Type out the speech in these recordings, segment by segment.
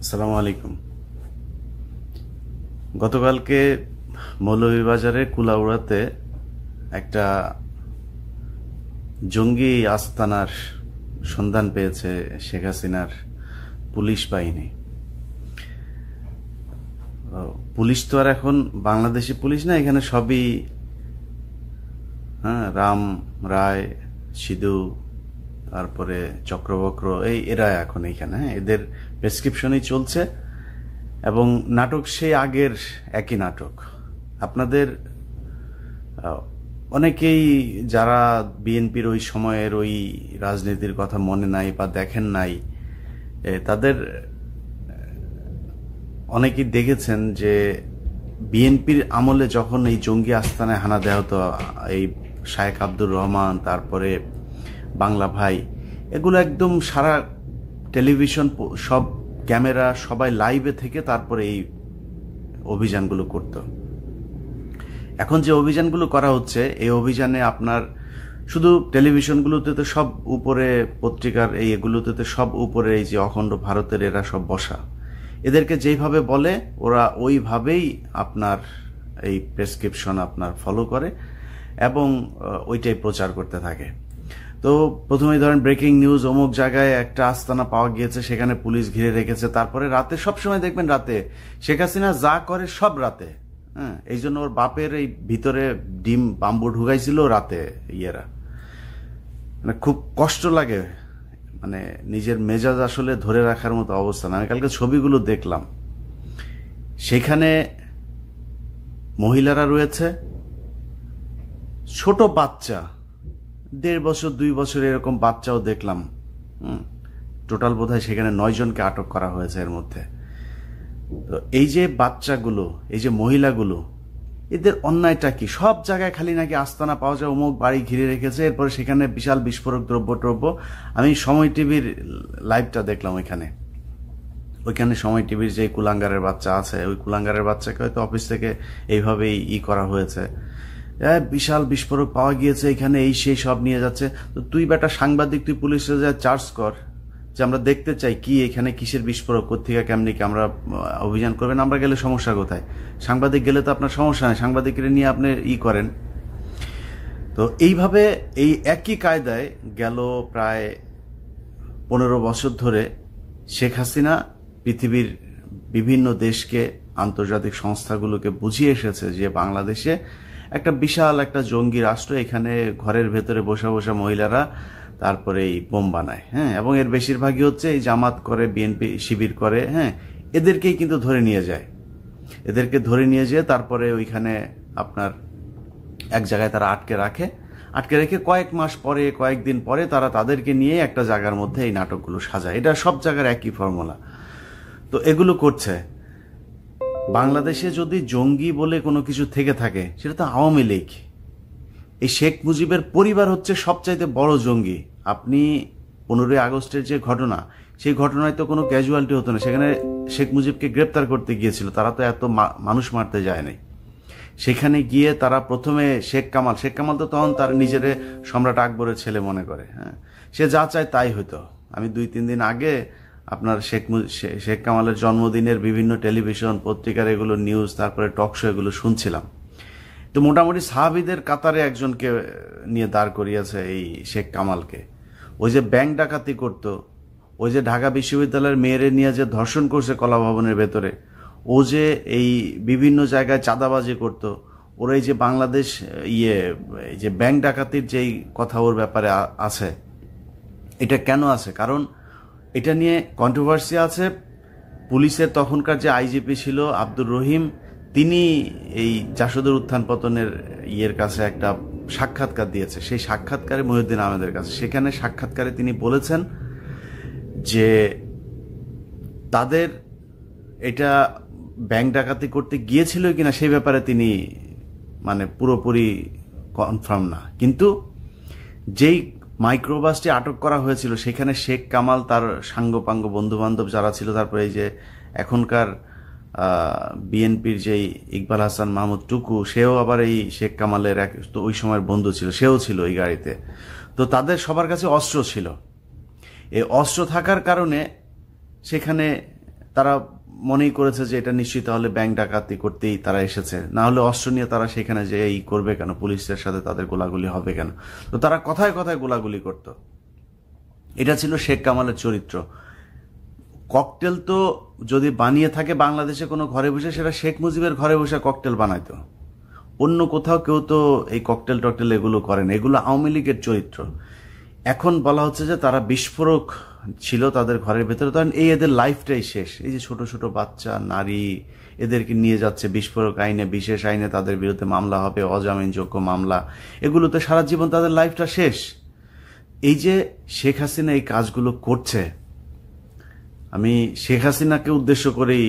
আসসালামু আলাইকুম। গতকালকে মৌলভীবাজারে কুলাউড়াতে একটা জঙ্গি আস্তানার সন্ধান পেয়েছে শেখ হাসিনার পুলিশ বাহিনী। পুলিশ তো আর এখন বাংলাদেশি পুলিশ না, এখানে সবই রাম, রায়, সিধু, তারপরে চক্রবক্র, এরা এখন এখানে, এদের প্রেসক্রিপশনই চলছে এবং নাটক সেই আগের একই নাটক। আপনাদের অনেকেই যারা বিএনপির ওই সময়ের ওই রাজনীতির কথা মনে নাই বা দেখেন নাই, তাদের অনেকেই দেখেছেন যে বিএনপির আমলে যখন এই জঙ্গি আস্তানায় হানা দেওয়া হতো, এই শায়েখ আব্দুর রহমান, তারপরে বাংলা ভাই, এগুলো একদম সারা টেলিভিশন, সব ক্যামেরা, সবাই লাইভে থেকে তারপরে এই অভিযানগুলো করত। এখন যে অভিযানগুলো করা হচ্ছে, এই অভিযানে আপনার শুধু টেলিভিশনগুলোতে তো সব উপরে, পত্রিকার এগুলোতে তো সব উপরে এই যে অখণ্ড ভারতের এরা সব বসা, এদেরকে যেইভাবে বলে ওরা ওইভাবেই আপনার এই প্রেসক্রিপশন আপনার ফলো করে এবং ওইটাই প্রচার করতে থাকে। তো প্রথমেই ধরেন ব্রেকিং নিউজ, অমুক জায়গায় একটা আস্তানা পাওয়া গিয়েছে, সেখানে পুলিশ ঘিরে রেখেছে। তারপরে রাতে, সবসময় দেখবেন রাতে শেখ হাসিনা যা করে সব রাতে। এই জন্য ওর বাপের এই ভিতরে ডিম বাম্বু ঢুকাইছিল রাতে ইয়েরা। মানে খুব কষ্ট লাগে, মানে নিজের মেজাজ আসলে ধরে রাখার মতো অবস্থা না। আমি কালকে ছবিগুলো দেখলাম, সেখানে মহিলারা রয়েছে, ছোট বাচ্চা, 1.5 বছর 2 বছর এরকম বাচ্চাও দেখলাম। টোটাল বোধহয় সেখানে 9 জনকে আটক করা হয়েছে এর মধ্যে। তো এই যে বাচ্চাগুলো, এই যে মহিলাগুলো, এদের অন্যায়টা কি? সব জায়গায় খালি নাকি আস্তানা পাওয়া যায়, অমুক বাড়ি ঘিরে রেখেছে, এরপরে সেখানে বিশাল বিস্ফোরক দ্রব্য। আমি সময় টিভির লাইভটা দেখলাম, ওইখানে সময় টিভির যে কুলাঙ্গারের বাচ্চা আছে, ওই কুলাঙ্গারের বাচ্চাকে হয়তো অফিস থেকে এইভাবেই করা হয়েছে। বিশাল বিস্ফোরক পাওয়া গিয়েছে এখানে, এই সেই সব নিয়ে যাচ্ছে। তো তুই বেটা সাংবাদিক, তুই পুলিশে যা চার্জ কর যে আমরা দেখতে চাই কি এখানে কিসের বিস্ফোরক, কোথেকে কেমনি কি আমরা অভিযান করবেন, আমরা গেলে সমস্যা কোথায়? সাংবাদিক গেলে তো আপনার সমস্যা নেই, সাংবাদিকরা নিয়ে আপনি করেন। তো এইভাবে এই একই কায়দায় গেল প্রায় 15 বছর ধরে শেখ হাসিনা পৃথিবীর বিভিন্ন দেশকে, আন্তর্জাতিক সংস্থাগুলোকে বুঝিয়ে এসেছে যে বাংলাদেশে একটা বিশাল একটা জঙ্গি রাষ্ট্র, এখানে ঘরের ভেতরে বসে বসে মহিলারা তারপরে এই বোম বানায়। এবং এর বেশিরভাগই হচ্ছে এই জামাত করে, বিএনপি শিবির করে। এদেরকেই কিন্তু ধরে নিয়ে যায়, এদেরকে ধরে নিয়ে যেয়ে তারপরে ওইখানে আপনার এক জায়গায় তারা আটকে রেখে কয়েক মাস পরে, কয়েকদিন পরে তারা তাদেরকে নিয়ে একটা জায়গার মধ্যে এই নাটকগুলো সাজায়। এটা সব জায়গার একই ফর্মুলা। তো এগুলো করছে। বাংলাদেশে যদি জঙ্গি বলে কোনো কিছু থেকে থাকে, সেটা তো আওয়ামী লীগ। এই শেখ মুজিবের পরিবার হচ্ছে সবচাইতে বড় জঙ্গি। আপনি 15ই আগস্টের যে ঘটনা, সেই ঘটনায় তো কোনো ক্যাজুয়ালিটি হতো না, সেখানে শেখ মুজিবকে গ্রেপ্তার করতে গিয়েছিল, তারা তো এত মানুষ মারতে যায় নাই। সেখানে গিয়ে তারা প্রথমে শেখ কামাল তো তখন তার নিজের সম্রাট আকবরের ছেলে মনে করে। সে যা চায় তাই হইতো। আমি 2-3 দিন আগে আপনার শেখ কামালের জন্মদিনের বিভিন্ন টেলিভিশন, পত্রিকার এগুলো নিউজ, তারপরে টক শো এগুলো শুনছিলাম। তো মোটামুটি সাহাবীদের কাতারে একজনকে নিয়ে দাঁড় করিয়েছে এই শেখ কামালকে। ওই যে ব্যাংক ডাকাতি করত, ওই যে ঢাকা বিশ্ববিদ্যালয়ের মেয়েরে নিয়ে যে ধর্ষণ করছে কলা ভবনের ভেতরে, ও যে এই বিভিন্ন জায়গায় চাঁদাবাজি করত, ওরা এই যে বাংলাদেশ এই যে ব্যাংক ডাকাতির যেই কথা ওর ব্যাপারে আছে, এটা কেন আছে? কারণ এটা নিয়ে কন্ট্রোভার্সি আছে। পুলিশের তখনকার যে আইজিপি ছিল আব্দুর রহিম, তিনি এই জাসদের উত্থান পতনের কাছে একটা সাক্ষাৎকার দিয়েছে। সেই সাক্ষাৎকারে মহিউদ্দিন আহমেদের কাছে, সেখানে সাক্ষাৎকারে তিনি বলেছেন যে তাদের এটা ব্যাংক ডাকাতি করতে গিয়েছিল কিনা সেই ব্যাপারে তিনি মানে পুরোপুরি কনফার্ম না। কিন্তু যেই মাইক্রোবাসটি আটক করা হয়েছিল, সেখানে শেখ কামাল, তার সাঙ্গপাঙ্গ বন্ধু বান্ধব যারা ছিল, তারপরে এই যে এখনকার বিএনপির যেই ইকবাল হাসান মাহমুদ টুকু, সেও আবার এই শেখ কামালের তো ওই সময়ের বন্ধু ছিল, সেও ছিল এই গাড়িতে। তো তাদের সবার কাছে অস্ত্র ছিল। এই অস্ত্র থাকার কারণে সেখানে তারা মনেই করেছে যে এটা নিশ্চয়ই তাহলে ব্যাংক ডাকাতি করতেই তারা এসেছে, না হলে অস্ত্র নিয়ে তারা সেখানে যে এই করবে কেন, পুলিশের সাথে তাদের গোলাগুলি হবে কেন। তো তারা কথায় কথায় গোলাগুলি করত। এটা ছিল শেখ কামালের চরিত্র। ককটেল তো যদি বানিয়ে থাকে বাংলাদেশে কোনো ঘরে বসে, সেটা শেখ মুজিবের ঘরে বসে ককটেল বানাইতো, অন্য কোথাও কেউ তো এই ককটেল টকটেল এগুলো করেন, এগুলো আওয়ামী লীগের চরিত্র। এখন বলা হচ্ছে যে তারা বিস্ফোরক ছিল তাদের ঘরের ভেতরে, তখন এই এদের লাইফটাই শেষ। এই যে ছোট ছোট বাচ্চা, নারী, এদেরকে নিয়ে যাচ্ছে বিস্ফোরক আইনে, বিশেষ আইনে তাদের বিরুদ্ধে মামলা হবে, অজামিনযোগ্য মামলা, এগুলোতে সারা জীবন তাদের লাইফটা শেষ। এই যে শেখ হাসিনা এই কাজগুলো করছে, আমি শেখ হাসিনাকে উদ্দেশ্য করেই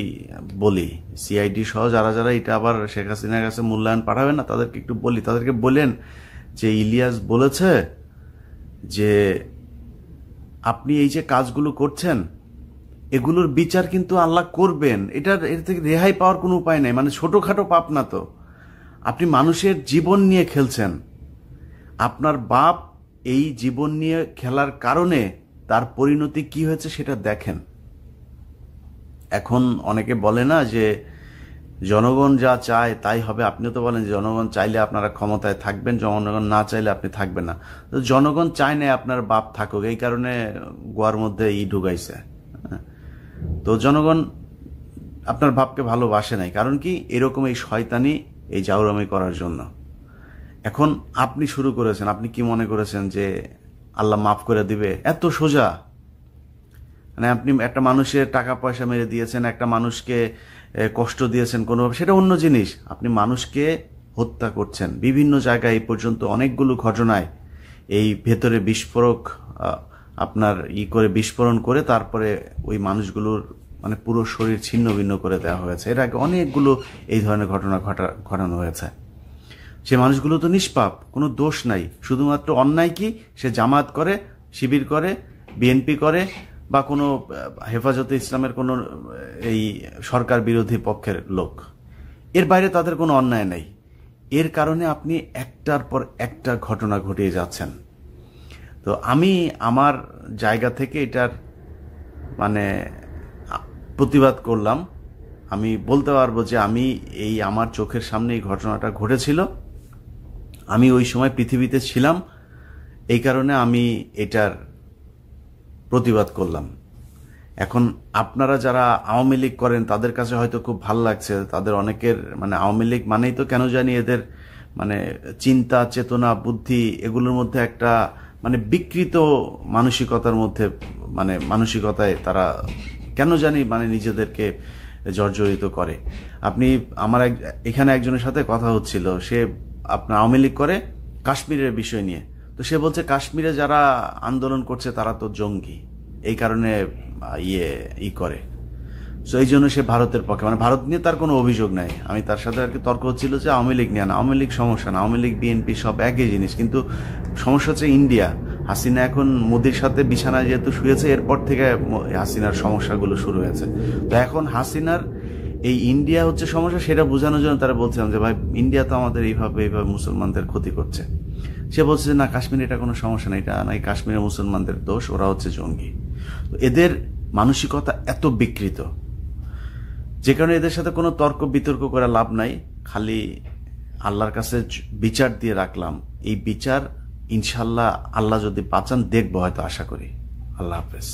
বলি, সিআইডি সহ যারা যারা এটা আবার শেখ হাসিনার কাছে মূল্যায়ন পাঠাবে না, তাদেরকে একটু বলি, তাদেরকে বলেন যে ইলিয়াস বলেছে যে আপনি এই যে কাজগুলো করছেন এগুলোর বিচার কিন্তু আল্লাহ করবেন, এর থেকে রেহাই পাওয়ার কোনো উপায় নাই। মানে ছোটখাটো পাপ না তো, আপনি মানুষের জীবন নিয়ে খেলছেন। আপনার বাপ এই জীবন নিয়ে খেলার কারণে তার পরিণতি কি হয়েছে সেটা দেখেন। এখন অনেকে বলে না যে জনগণ যা চায় তাই হবে, আপনিও তো বলেন জনগণ চাইলে আপনারা ক্ষমতায় থাকবেন, জনগণ না চাইলে আপনি থাকবেন না। তো জনগণ চায় না আপনার বাপ থাকুক, এই কারণে গোয়ার মধ্যে ঢুকাইছে। তো জনগণ আপনার বাপকে ভালোবাসে নাই, কারণ কি এরকম এই শয়তানি, এই জাউরামি করার জন্য। এখন আপনি শুরু করেছেন, আপনি কি মনে করেছেন যে আল্লাহ মাফ করে দিবে? এত সোজা? মানে আপনি একটা মানুষের টাকা পয়সা মেরে দিয়েছেন, একটা মানুষকে কষ্ট দিয়েছেন কোনোভাবে, সেটা অন্য জিনিস। আপনি মানুষকে হত্যা করছেন বিভিন্ন জায়গায়। এই পর্যন্ত অনেকগুলো ঘটনায় এই ভেতরে বিস্ফোরক আপনার করে বিস্ফোরণ করে তারপরে ওই মানুষগুলোর মানে পুরো শরীর ছিন্ন ভিন্ন করে দেওয়া হয়েছে। এর আগে অনেকগুলো এই ধরনের ঘটনা ঘটানো হয়েছে। সে মানুষগুলো তো নিষ্পাপ, কোনো দোষ নাই, শুধুমাত্র অন্যায় কি সে জামাত করে, শিবির করে, বিএনপি করে, বা কোনো হেফাজতে ইসলামের কোনো এই সরকার বিরোধী পক্ষের লোক, এর বাইরে তাদের কোনো অন্যায় নেই। এর কারণে আপনি একটার পর একটা ঘটনা ঘটিয়ে যাচ্ছেন। তো আমি আমার জায়গা থেকে এটার মানে প্রতিবাদ করলাম। আমি বলতে পারবো যে আমি এই আমার চোখের সামনে এই ঘটনাটা ঘটেছিল, আমি ওই সময় পৃথিবীতে ছিলাম, এই কারণে আমি এটার প্রতিবাদ করলাম। এখন আপনারা যারা আওয়ামী লীগ করেন তাদের কাছে হয়তো খুব ভালো লাগছে, তাদের অনেকের মানে আওয়ামী লীগ মানেই তো কেন জানি এদের মানে চিন্তা চেতনা বুদ্ধি এগুলোর মধ্যে একটা মানে বিকৃত মানসিকতার মধ্যে মানে মানসিকতায় তারা কেন জানি মানে নিজেদেরকে জর্জরিত করে। আপনি আমার এখানে একজনের সাথে কথা হচ্ছিল, সে আপনার আওয়ামী লীগ করে কাশ্মীরের বিষয় নিয়ে। তো সে বলছে কাশ্মীরে যারা আন্দোলন করছে তারা তো জঙ্গি, এই কারণে করে। সো এই জন্য সে ভারতের পক্ষে, মানে ভারত নিয়ে তার কোনো অভিযোগ নাই। আমি তার সাথে আর কি তর্ক হচ্ছিল যে আওয়ামী লীগ নিয়ে না, আওয়ামী লীগ সমস্যা না, আওয়ামী লীগ বিএনপি সব একই জিনিস, কিন্তু সমস্যা হচ্ছে ইন্ডিয়া। হাসিনা এখন মোদির সাথে বিছানায় যেহেতু শুয়েছে, এরপর থেকে হাসিনার সমস্যাগুলো শুরু হয়েছে। তো এখন হাসিনার এই ইন্ডিয়া হচ্ছে সমস্যা, সেটা বোঝানোর জন্য তারা বলছিলাম যে ভাই ইন্ডিয়া তো আমাদের এইভাবে মুসলমানদের ক্ষতি করছে। সে বলছে যে না, কাশ্মীরে এটা কোনো সমস্যা নেই, এটা নাই কাশ্মীরের মুসলমানদের দোষ, ওরা হচ্ছে জঙ্গি। তো এদের মানসিকতা এত বিকৃত, যে কারণে এদের সাথে কোনো তর্ক বিতর্ক করে লাভ নাই। খালি আল্লাহর কাছে বিচার দিয়ে রাখলাম, এই বিচার ইনশাল্লাহ আল্লাহ যদি বাঁচান দেখবো হয়তো, আশা করি। আল্লাহ হাফেজ।